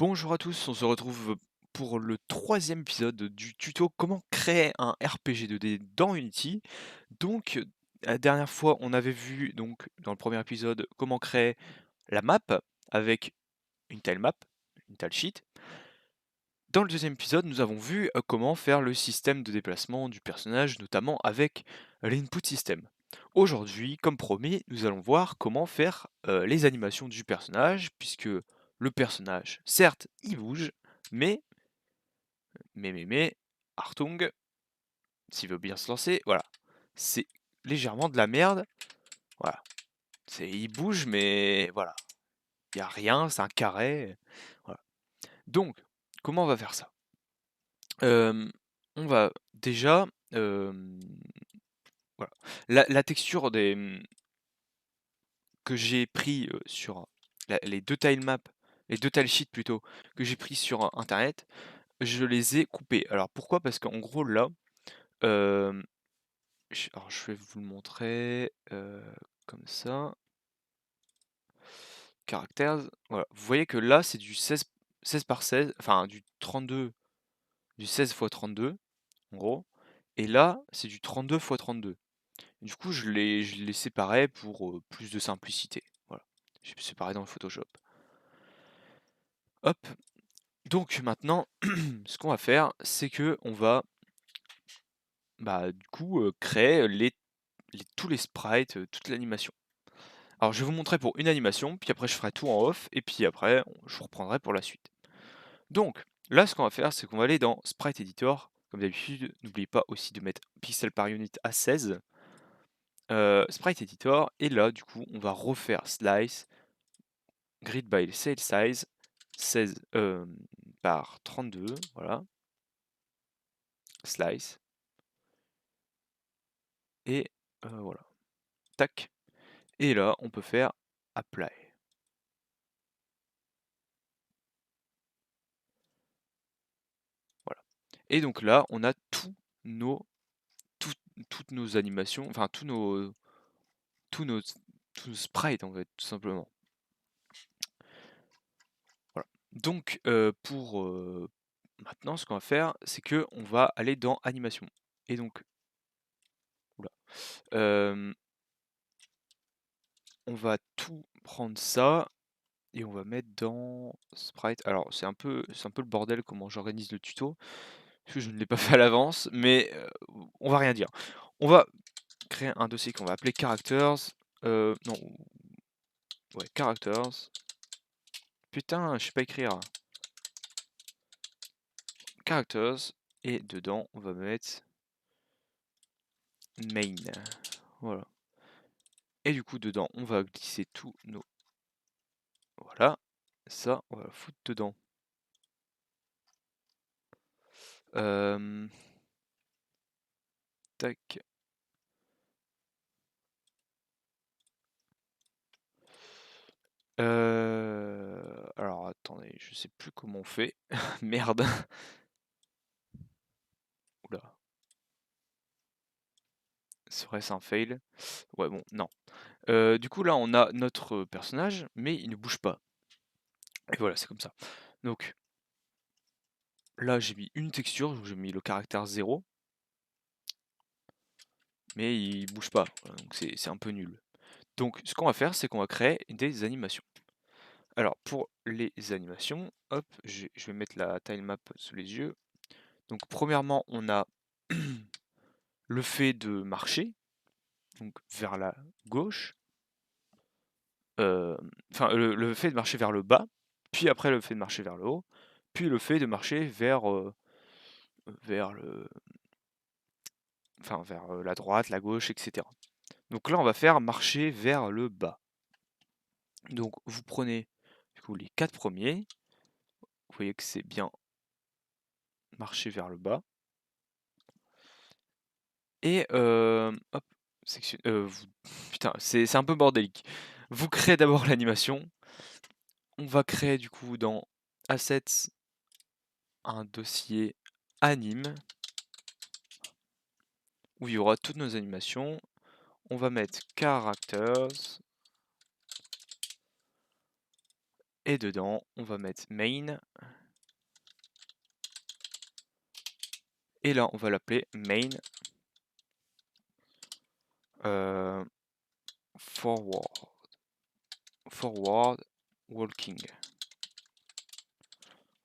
Bonjour à tous, on se retrouve pour le troisième épisode du tuto comment créer un RPG 2D dans Unity. Donc, la dernière fois, on avait vu donc dans le premier épisode comment créer la map avec une tile map, une tile sheet. Dans le deuxième épisode, nous avons vu comment faire le système de déplacement du personnage, notamment avec l'input system. Aujourd'hui, comme promis, nous allons voir comment faire les animations du personnage, puisque le personnage, certes, il bouge, mais Artung, s'il veut bien se lancer, voilà. C'est légèrement de la merde. Voilà. Il bouge, mais voilà. Il n'y a rien, c'est un carré. Voilà. Donc, comment on va faire ça? On va déjà. Voilà. La texture que j'ai pris sur les deux tilemaps, les deux tilesheets plutôt, que j'ai pris sur internet, je les ai coupés. Alors pourquoi? Parce qu'en gros là, euh, alors je vais vous le montrer comme ça. Caractères, voilà. Vous voyez que là c'est du 16 par 16, enfin du 32, du 16 x 32 en gros. Et là c'est du 32 x 32. Du coup je les séparais pour plus de simplicité. Voilà. J'ai séparé dans le Photoshop. Hop. Donc maintenant, ce qu'on va faire, c'est que on va du coup créer tous les sprites, toute l'animation. Alors je vais vous montrer pour une animation, puis après je ferai tout en off, et puis après je vous reprendrai pour la suite. Donc là ce qu'on va faire, c'est qu'on va aller dans Sprite Editor, comme d'habitude, n'oubliez pas aussi de mettre pixel par unit à 16, Sprite Editor, et là du coup on va refaire Slice, Grid by Cell Size, 16 par 32, voilà, Slice, et voilà, tac, et là on peut faire Apply. Voilà. Et donc là, on a nos, tout- toutes nos animations, enfin tous nos, tous nos sprites en fait, tout simplement. Voilà. Donc pour maintenant, ce qu'on va faire, c'est que on va aller dans animation. Et donc, oula, euh, on va tout prendre ça et on va mettre dans sprite. Alors c'est un peu le bordel comment j'organise le tuto, parce que je ne l'ai pas fait à l'avance, mais on va rien dire. On va créer un dossier qu'on va appeler characters. Non, ouais, characters. Putain, je sais pas écrire. Characters. Et dedans, on va mettre main. Voilà. Et du coup, dedans, on va glisser tous nos... Voilà. Ça, on va le foutre dedans. Euh, Tac. Alors, attendez, je sais plus comment on fait. Merde. Oula. Serait-ce un fail? Ouais, bon, non. Du coup, là, on a notre personnage, mais il ne bouge pas. Et voilà, c'est comme ça. Donc, là, j'ai mis une texture, j'ai mis le caractère 0, mais il bouge pas. Voilà, donc c'est un peu nul. Donc, ce qu'on va faire, c'est qu'on va créer des animations. Alors, pour les animations, hop, je vais mettre la tilemap sous les yeux. Donc, premièrement, on a le fait de marcher, donc vers la gauche, enfin, le fait de marcher vers le bas, puis après le fait de marcher vers le haut, puis le fait de marcher vers vers la droite, la gauche, etc. Donc là, on va faire marcher vers le bas. Donc vous prenez du coup les 4 premiers, vous voyez que c'est bien marcher vers le bas. Et hop, putain, c'est un peu bordélique. Vous créez d'abord l'animation. On va créer du coup dans Assets un dossier anime où il y aura toutes nos animations. On va mettre characters Et dedans, on va mettre main. Et là, on va l'appeler main forward walking.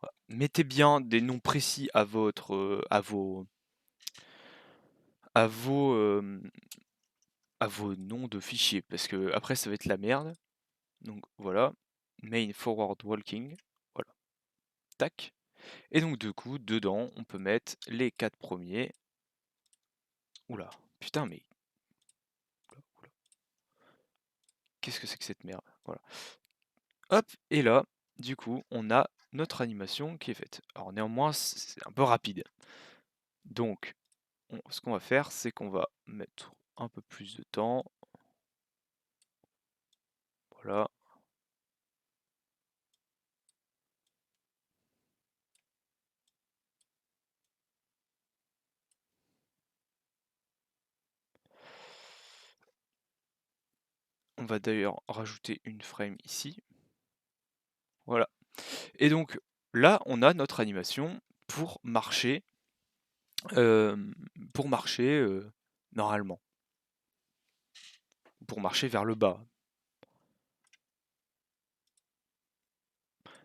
Voilà. Mettez bien des noms précis à votre, à vos noms de fichiers, parce que après ça va être la merde. Donc voilà, main forward walking, voilà, tac. Et donc du coup, dedans, on peut mettre les 4 premiers. Oula, putain, mais oula, qu'est-ce que c'est que cette merde? Voilà. Hop, et là, du coup, on a notre animation qui est faite. Alors néanmoins, c'est un peu rapide. Donc, ce qu'on va faire, c'est qu'on va mettre un peu plus de temps. Voilà. On va d'ailleurs rajouter une frame ici. Voilà. Et donc là, on a notre animation pour marcher, euh, normalement, pour marcher vers le bas.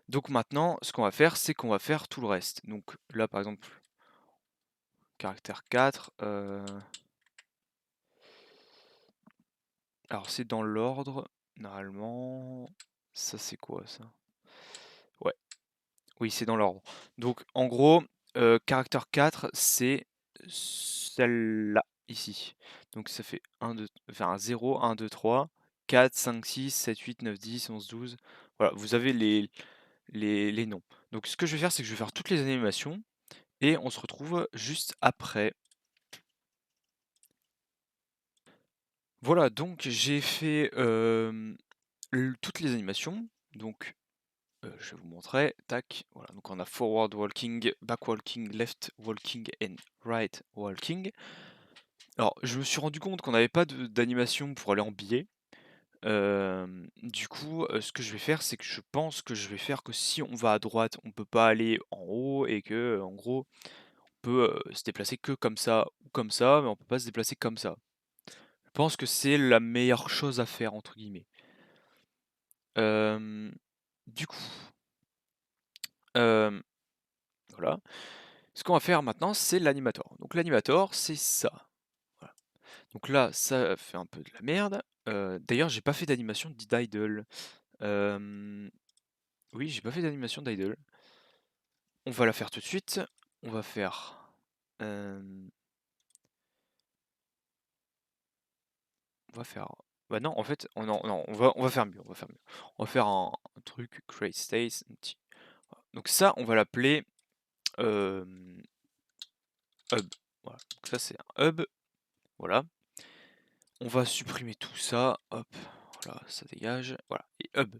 Donc maintenant, ce qu'on va faire, c'est qu'on va faire tout le reste. Donc là, par exemple, caractère 4. Alors c'est dans l'ordre, normalement. Ça c'est quoi ça? Ouais, oui, c'est dans l'ordre. Donc en gros, caractère 4, c'est celle-là, ici. Donc ça fait 1, 2, enfin 0, 1, 2, 3, 4, 5, 6, 7, 8, 9, 10, 11, 12. Voilà, vous avez les noms. Donc ce que je vais faire, c'est que je vais faire toutes les animations et on se retrouve juste après. Voilà, donc j'ai fait toutes les animations. Donc je vais vous montrer. Tac. Voilà, donc on a forward walking, back walking, left walking and right walking. Alors je me suis rendu compte qu'on n'avait pas d'animation pour aller en biais. Du coup, ce que je vais faire, c'est que je pense que je vais faire que si on va à droite, on peut pas aller en haut et que, en gros, on peut se déplacer que comme ça ou comme ça, mais on peut pas se déplacer comme ça. Je pense que c'est la meilleure chose à faire, entre guillemets. Du coup, euh, voilà. Ce qu'on va faire maintenant, c'est l'animator. Donc l'animator, c'est ça. Voilà. Donc là, ça fait un peu de la merde. D'ailleurs, j'ai pas fait d'animation d'idle. Oui, j'ai pas fait d'animation d'idle. On va la faire tout de suite. On va faire. euh, on va faire. Bah non, en fait, non, on va faire mieux. On va faire mieux. On va faire un truc create state. Voilà. Donc ça, on va l'appeler euh, hub. Voilà. Donc ça, c'est un hub. Voilà. On va supprimer tout ça. Hop. Voilà, ça dégage. Voilà. Et hub.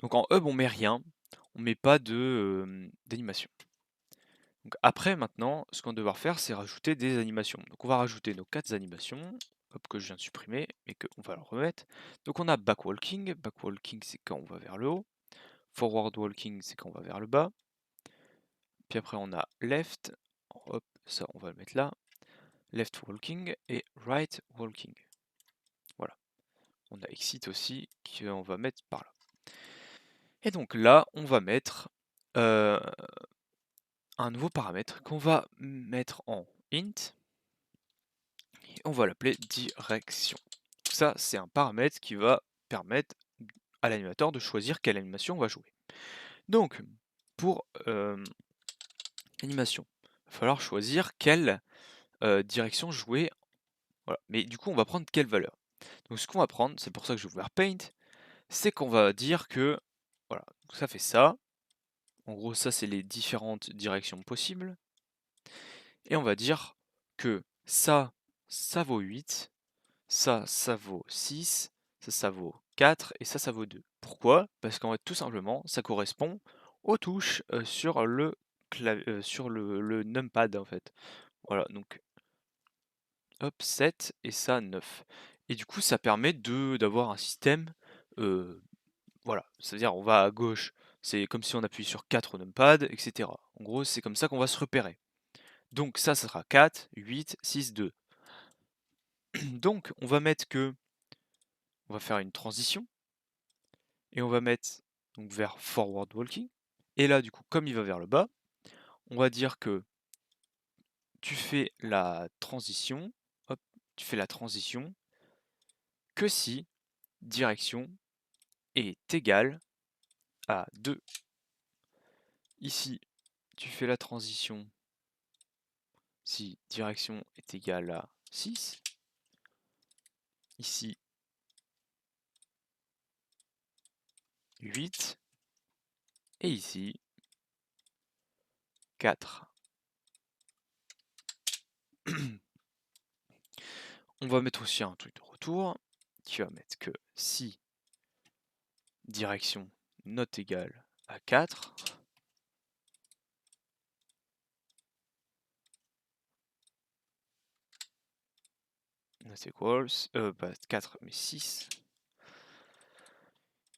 Donc en hub, on met rien. On met pas d'animation. Donc après, maintenant, ce qu'on va devoir faire, c'est rajouter des animations. Donc on va rajouter nos 4 animations, hop, que je viens de supprimer, mais qu'on va le remettre. Donc on a backwalking. Backwalking, c'est quand on va vers le haut. Forward walking, c'est quand on va vers le bas. Puis après, on a left. Hop, ça, on va le mettre là. Left walking et right walking. Voilà. On a exit aussi, qu'on va mettre par là. Et donc là, on va mettre euh, un nouveau paramètre qu'on va mettre en int. Et on va l'appeler direction. Ça, c'est un paramètre qui va permettre à l'animateur de choisir quelle animation on va jouer. Donc, pour l'animation, il va falloir choisir quelle direction jouer. Voilà. Mais du coup, on va prendre quelle valeur. Donc, ce qu'on va prendre, c'est pour ça que j'ai ouvert Paint, c'est qu'on va dire que, voilà, ça fait ça. En gros, ça, c'est les différentes directions possibles. Et on va dire que ça vaut 8. Ça vaut 6, ça vaut 4 et ça vaut 2. Pourquoi? Parce qu'en fait, tout simplement, ça correspond aux touches sur le numpad en fait. Voilà, donc hop, 7 et ça 9. Et du coup, ça permet d'avoir un système voilà, c'est-à-dire on va à gauche, c'est comme si on appuie sur 4 au numpad, etc. En gros, c'est comme ça qu'on va se repérer. Donc ça sera 4, 8, 6, 2. Donc on va mettre que, on va faire une transition, et on va mettre donc vers forward walking. Et là, du coup, comme il va vers le bas, on va dire que tu fais la transition, hop, tu fais la transition que si direction est égale à 2. Ici, tu fais la transition si direction est égale à 6. Ici, 8. Et ici, 4. On va mettre aussi un truc de retour qui va mettre que si direction not égale à 4, not equals, pas 4 mais 6.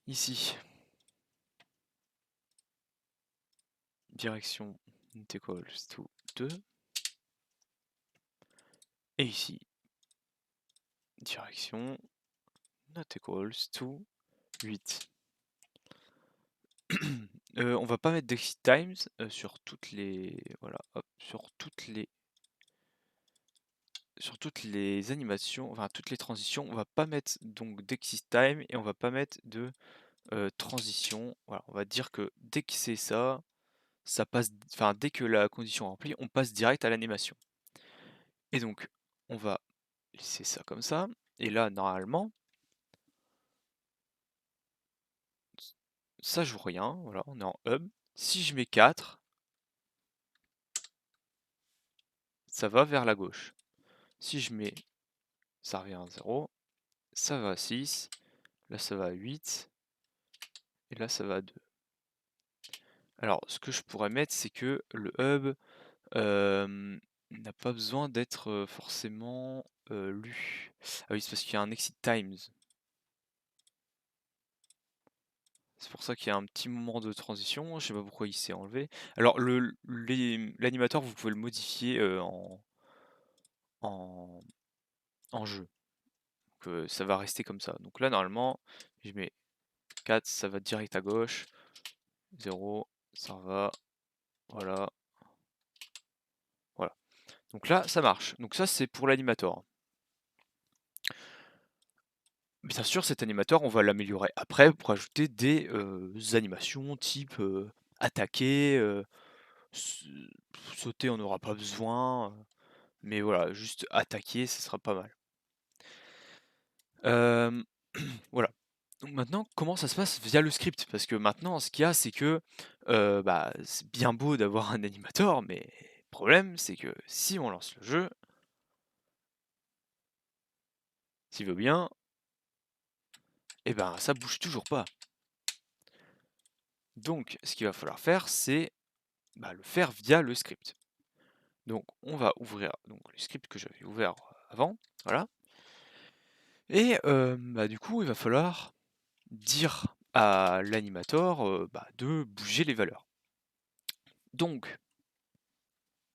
Ici, direction not equals to 2. Et ici, direction not equals to 8. On va pas mettre d'exit times sur toutes les, voilà, hop, sur toutes les animations, enfin toutes les transitions. On va pas mettre donc d'exit time et on va pas mettre de transition. Voilà, on va dire que dès que c'est ça, ça passe, enfin dès que la condition est remplie, on passe direct à l'animation. Et donc on va laisser ça comme ça. Et là normalement, ça joue rien. Voilà, on est en hub. Si je mets 4, ça va vers la gauche. Si je mets, ça revient à 0, ça va à 6, là ça va à 8, et là ça va à 2. Alors ce que je pourrais mettre, c'est que le hub n'a pas besoin d'être forcément lu. Ah oui, c'est parce qu'il y a un exit times. C'est pour ça qu'il y a un petit moment de transition, je sais pas pourquoi il s'est enlevé. Alors l'animateur, vous pouvez le modifier en, en jeu. Donc ça va rester comme ça. Donc là normalement, je mets 4, ça va direct à gauche. 0, ça va. Voilà. Voilà. Donc là, ça marche. Donc ça, c'est pour l'animateur. Bien sûr, cet animateur, on va l'améliorer après pour ajouter des animations type attaquer, sauter, on n'aura pas besoin. Mais voilà, juste attaquer, ce sera pas mal. Euh, voilà. Donc maintenant, comment ça se passe via le script? Parce que maintenant, ce qu'il y a, c'est que bah, c'est bien beau d'avoir un animateur, mais le problème, c'est que si on lance le jeu, s'il veut bien, et ben ça bouge toujours pas. Donc, ce qu'il va falloir faire, c'est bah, le faire via le script. Donc, on va ouvrir donc, le script que j'avais ouvert avant, voilà. Et bah, du coup, il va falloir dire à l'animator bah, de bouger les valeurs. Donc,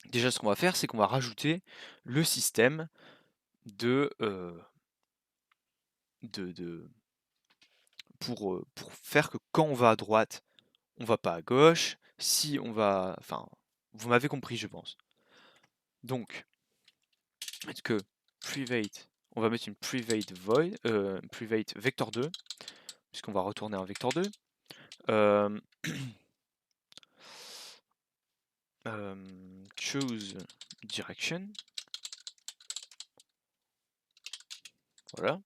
déjà, ce qu'on va faire, c'est qu'on va rajouter le système de, pour faire que quand on va à droite, on va pas à gauche. Si on va, enfin, vous m'avez compris, je pense. Donc, mettre que private, on va mettre une private void, private vector 2, puisqu'on va retourner un vector 2. Choose direction. Voilà.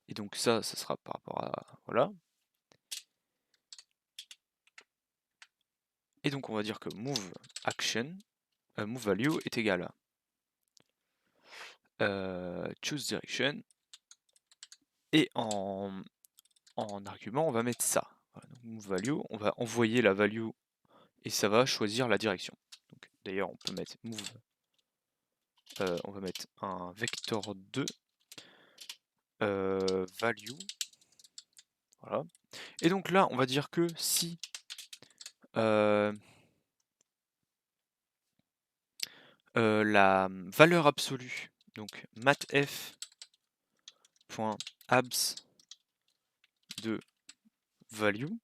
Et donc ça sera par rapport à, voilà. Et donc on va dire que move action, move value est égal à choose direction. Et en argument, on va mettre ça. Voilà, donc move value, on va envoyer la value et ça va choisir la direction. D'ailleurs, on peut mettre move, on va mettre un vector 2 value. Voilà. Et donc là, on va dire que si la valeur absolue, donc mathf.abs de value.x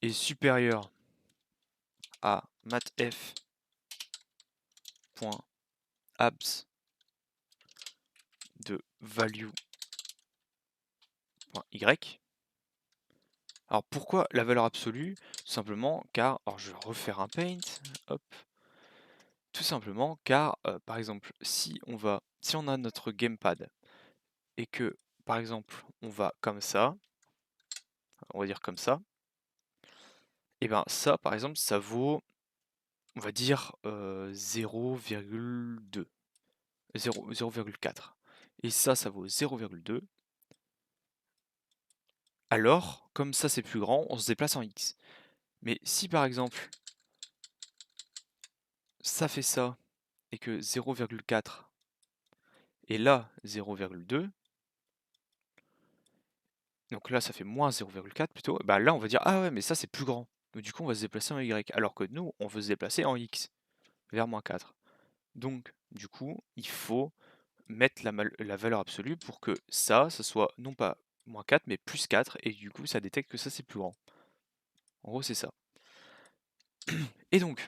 est supérieur à mathf.abs de value.y. Alors pourquoi la valeur absolue? Tout simplement car, alors je vais refaire un paint, hop, tout simplement car, par exemple, si on a notre gamepad et que, par exemple, on va comme ça, on va dire comme ça, et ben ça, par exemple, ça vaut, on va dire 0,2, 0,4. Et ça vaut 0,2. Alors, comme ça c'est plus grand, on se déplace en X. Mais si par exemple, ça fait ça, et que 0,4 et là 0,2, donc là ça fait moins 0,4 plutôt, bah là on va dire ah ouais mais ça c'est plus grand. Donc du coup on va se déplacer en Y, alors que nous on veut se déplacer en X, vers moins 4. Donc du coup il faut mettre la valeur absolue pour que ça soit non pas moins 4 mais plus 4 et du coup ça détecte que ça c'est plus grand. En gros c'est ça. Et donc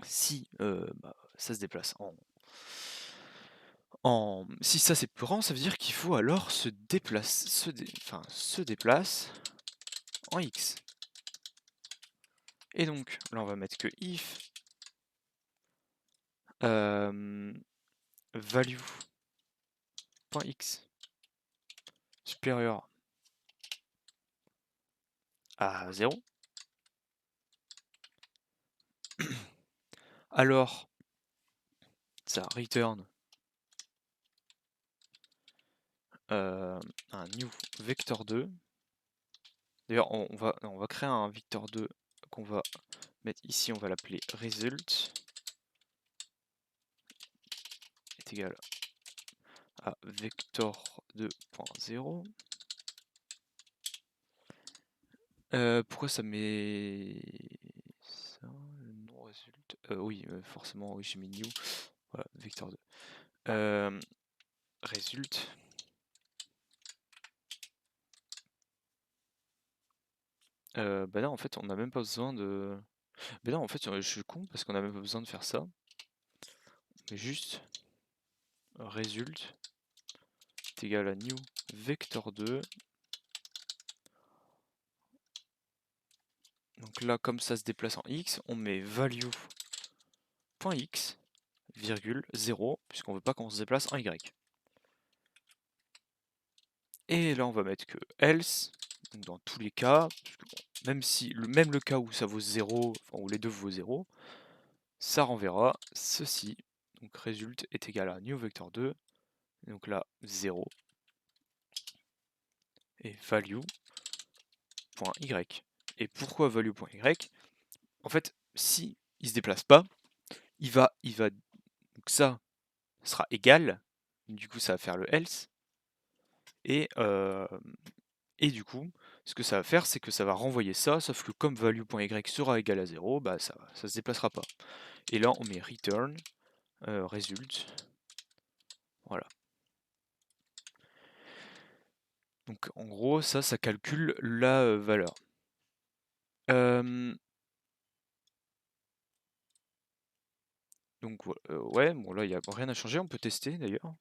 si ça se déplace si ça c'est plus grand, ça veut dire qu'il faut alors se déplace en X. Et donc là on va mettre que if value.x supérieur à 0. Alors ça return un new vector 2. D'ailleurs on va créer un vector 2 qu'on va mettre ici, on va l'appeler result est égal à vector 2.0. Pourquoi ça met ça, le nom résulte oui, forcément, oui, j'ai mis new. Voilà, vector 2. Résulte. Bah non, en fait, on n'a même pas besoin de. Mais non, en fait, je suis con parce qu'on n'a même pas besoin de faire ça. Mais juste résulte est égal à new vector 2. Donc là, comme ça se déplace en x, on met value.x, virgule 0, puisqu'on veut pas qu'on se déplace en y. Et là, on va mettre que else, donc dans tous les cas, même le cas où ça vaut 0, enfin où les deux vaut 0, ça renverra ceci. Donc résulte est égal à new vector 2, donc là 0, et value.y. Et pourquoi value.y? En fait, si il se déplace pas, donc ça sera égal, du coup ça va faire le else, et du coup, ce que ça va faire, c'est que ça va renvoyer ça, sauf que comme value.y sera égal à 0, bah ça se déplacera pas. Et là, on met return, result, voilà. Donc en gros, ça calcule la valeur. Donc ouais, bon là, il n'y a rien à changer, on peut tester d'ailleurs.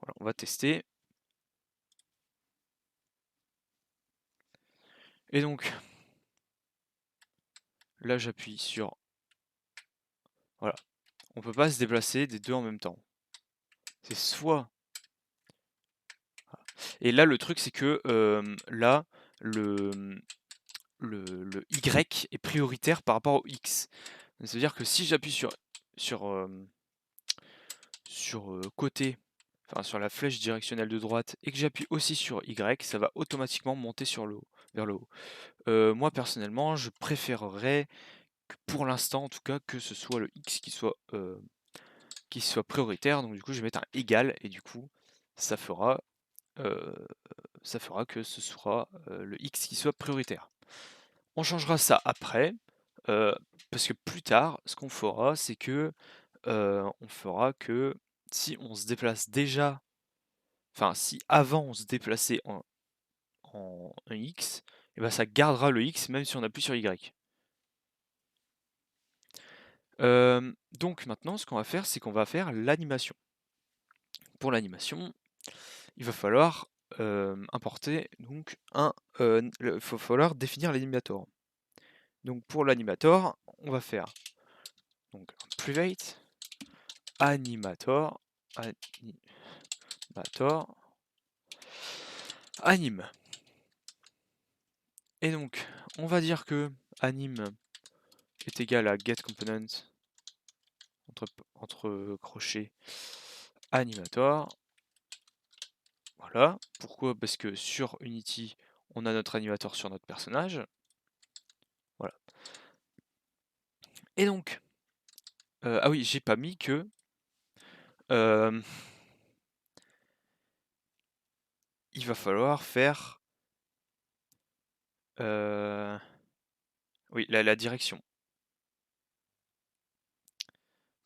Voilà, on va tester. Et donc, là j'appuie sur... Voilà, on peut pas se déplacer des deux en même temps. C'est soit... Et là le truc c'est que là, le Y est prioritaire par rapport au X. C'est-à-dire que si j'appuie sur côté, enfin sur la flèche directionnelle de droite, et que j'appuie aussi sur Y, ça va automatiquement monter vers le haut. Moi personnellement, je préférerais, pour l'instant en tout cas, que ce soit le X qui soit qui soit prioritaire, donc du coup je vais mettre un égal, et du coup ça fera que ce sera le X qui soit prioritaire. On changera ça après, parce que plus tard, ce qu'on fera, c'est que on fera que si on se déplace déjà, enfin si avant on se déplaçait en X, et ben ça gardera le X même si on appuie sur Y. Donc maintenant, ce qu'on va faire, c'est qu'on va faire l'animation. Pour l'animation, il va falloir importer donc il va falloir définir l'animator. Donc pour l'animator, on va faire donc un private animator anime. Et donc on va dire que anime est égal à getComponent entre crochets animator. Voilà. Pourquoi? Parce que sur Unity, on a notre animator sur notre personnage. Voilà. Et donc, ah oui, j'ai pas mis que il va falloir faire oui, la direction.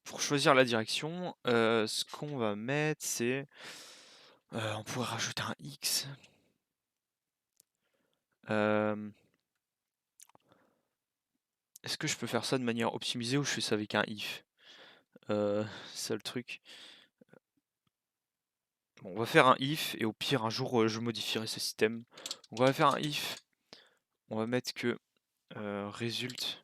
Pour choisir la direction, ce qu'on va mettre, c'est on pourrait rajouter un X. Est-ce que je peux faire ça de manière optimisée ou je fais ça avec un if? C'est ça le truc. Bon, on va faire un if et au pire un jour je modifierai ce système. Donc on va faire un if. On va mettre que result.x.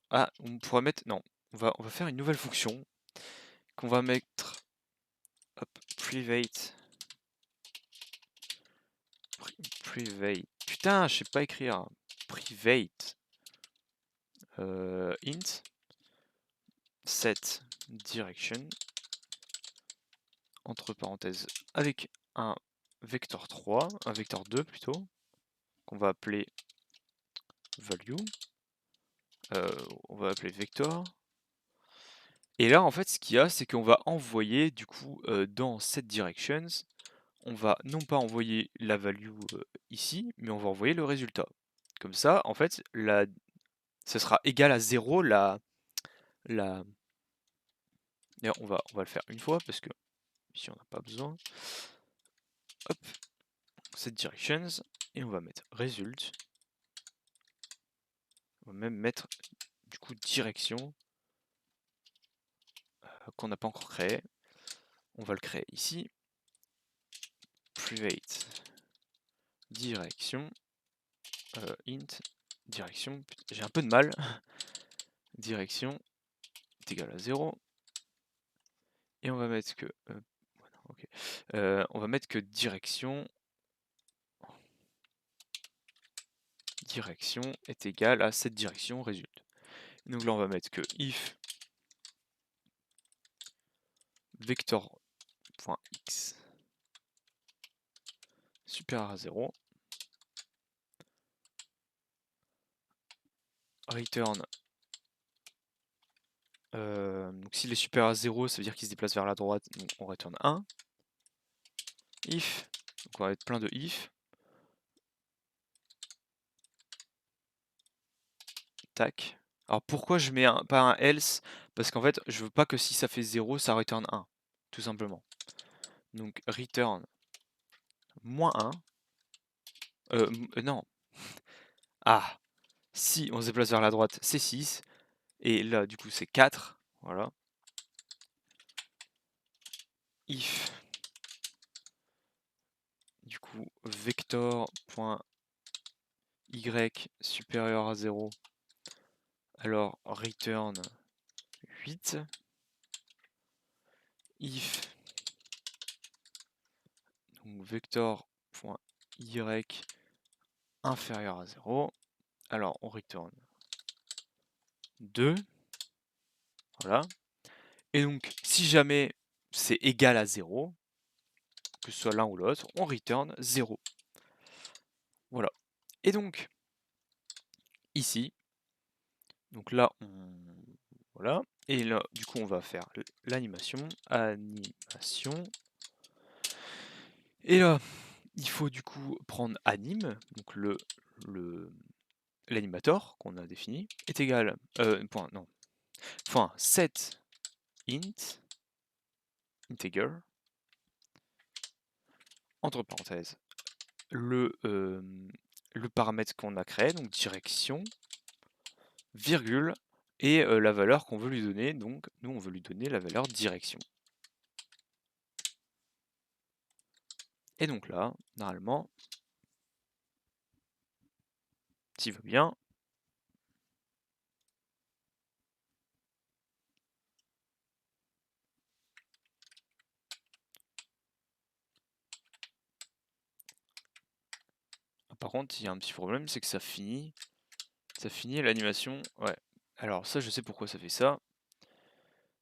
Ah, on pourrait mettre. Non, on va faire une nouvelle fonction qu'on va mettre hop, private. Private. Putain, je sais pas écrire. Private. Int set direction entre parenthèses avec un vecteur 3, un vecteur 2 plutôt, qu'on va appeler value. On va appeler vector. Et là, en fait, ce qu'il y a, c'est qu'on va envoyer, du coup, dans cette directions, on va non pas envoyer la value ici, mais on va envoyer le résultat. Comme ça, en fait, ça sera égal à 0 la. D'ailleurs, on va le faire une fois parce que ici on n'a pas besoin. Hop, cette directions, et on va mettre result. On va même mettre du coup direction qu'on n'a pas encore créé. On va le créer ici. Private direction int direction. J'ai un peu de mal. Direction est égal à 0. Et on va mettre que on va mettre que direction est égal à cette direction résulte. Donc là on va mettre que if vector.x supérieur à 0, return. Donc s'il est supérieur à 0, ça veut dire qu'il se déplace vers la droite, donc on return 1. If, donc on va mettre plein de if. Tac. Alors pourquoi je mets pas un else? Parce qu'en fait, je veux pas que si ça fait 0, ça return 1, tout simplement. Donc return -1. Non. Ah, si on se déplace vers la droite, c'est 6. Et là, du coup, c'est 4. Voilà. If, du coup, vector.y supérieur à 0. Alors, return 8. If, donc vector.y inférieur à 0. Alors, on return 2. Voilà. Et donc, si jamais c'est égal à 0, que ce soit l'un ou l'autre, on return 0. Voilà. Et donc, ici, donc là, voilà, et là, du coup, on va faire l'animation, animation, et là, il faut du coup prendre anime, donc l'animator qu'on a défini, est égal, point, non, point set int, integer, entre parenthèses, le paramètre qu'on a créé, donc direction, virgule, et la valeur qu'on veut lui donner, donc nous on veut lui donner la valeur direction. Et donc là, normalement, s'il veut bien, par contre, il y a un petit problème, c'est que ça finit l'animation, ouais. Alors ça, je sais pourquoi ça fait ça,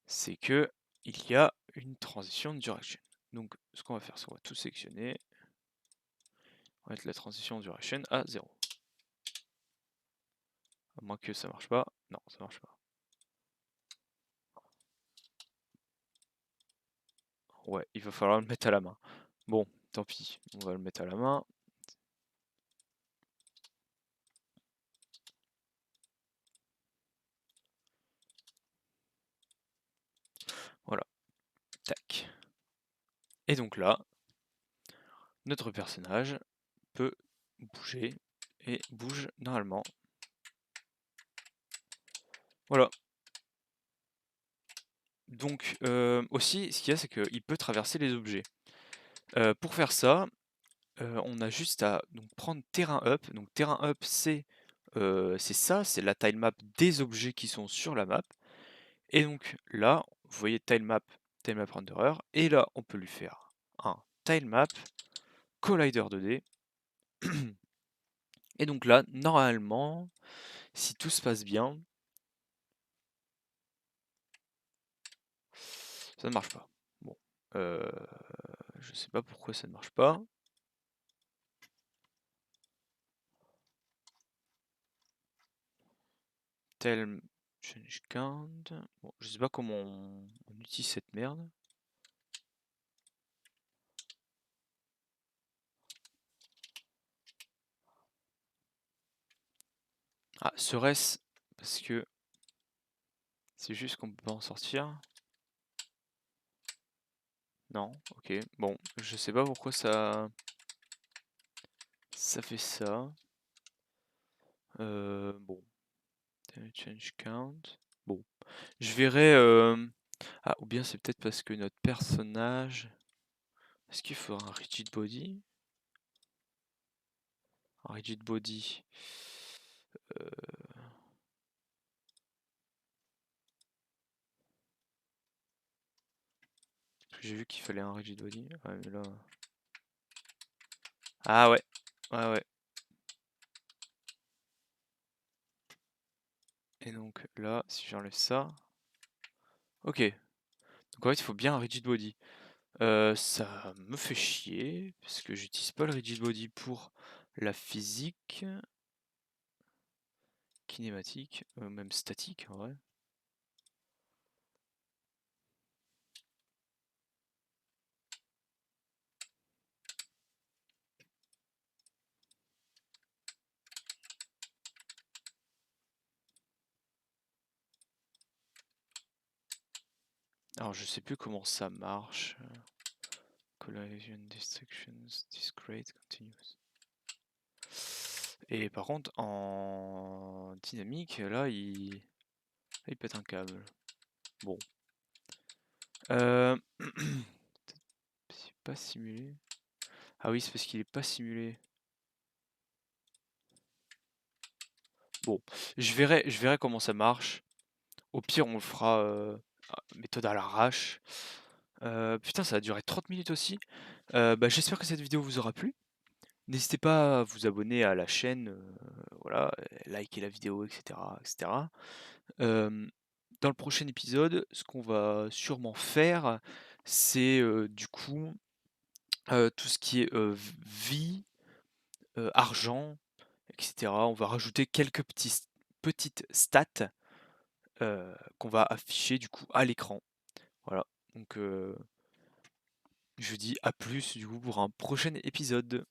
c'est que il y a une transition de direction. Donc ce qu'on va faire, c'est qu'on va tout sélectionner, on va mettre la transition duration à 0. À moins que ça marche pas. Non, ça marche pas. Ouais, il va falloir le mettre à la main. Bon, tant pis, on va le mettre à la main. Voilà, tac. Et donc là, notre personnage peut bouger et bouge normalement. Voilà. Donc aussi, ce qu'il y a, c'est qu'il peut traverser les objets. Pour faire ça, on a juste à donc, prendre terrain up. Donc terrain up, c'est ça, c'est la tilemap des objets qui sont sur la map. Et donc là, vous voyez tilemap renderer, et là, on peut lui faire un tilemap collider 2D. Et donc là, normalement, si tout se passe bien, ça ne marche pas. Bon, je sais pas pourquoi ça ne marche pas. Tel change count. Bon, je sais pas comment on utilise cette merde. Ah, serait-ce parce que c'est juste qu'on peut pas en sortir? Non, ok. Bon, je sais pas pourquoi ça fait ça. Bon, change count. Bon, je verrai. Ah, ou bien c'est peut-être parce que notre personnage. Est-ce qu'il faudra un rigid body? Un rigid body. Euh, Parce que j'ai vu qu'il fallait un rigid body. Ouais, mais là. Ah ouais. Ouais, ouais. Et donc là, si j'enlève ça. Ok. Donc en fait, il faut bien un rigid body. Ça me fait chier, parce que j'utilise pas le rigid body pour la physique, kinématique, même statique en vrai. Alors je sais plus comment ça marche. Collision Destructions, Discrete, Continuous. Et par contre, en dynamique, là, il pète un câble. Bon. C'est pas simulé. Ah oui, c'est parce qu'il est pas simulé. Bon, je verrai comment ça marche. Au pire, on le fera méthode à l'arrache. Putain, ça a duré 30 minutes aussi. Bah, j'espère que cette vidéo vous aura plu. N'hésitez pas à vous abonner à la chaîne, voilà, liker la vidéo, etc., etc. Dans le prochain épisode, ce qu'on va sûrement faire, c'est du coup tout ce qui est vie, argent, etc. On va rajouter quelques petites stats qu'on va afficher du coup à l'écran. Voilà, donc je dis à plus du coup pour un prochain épisode.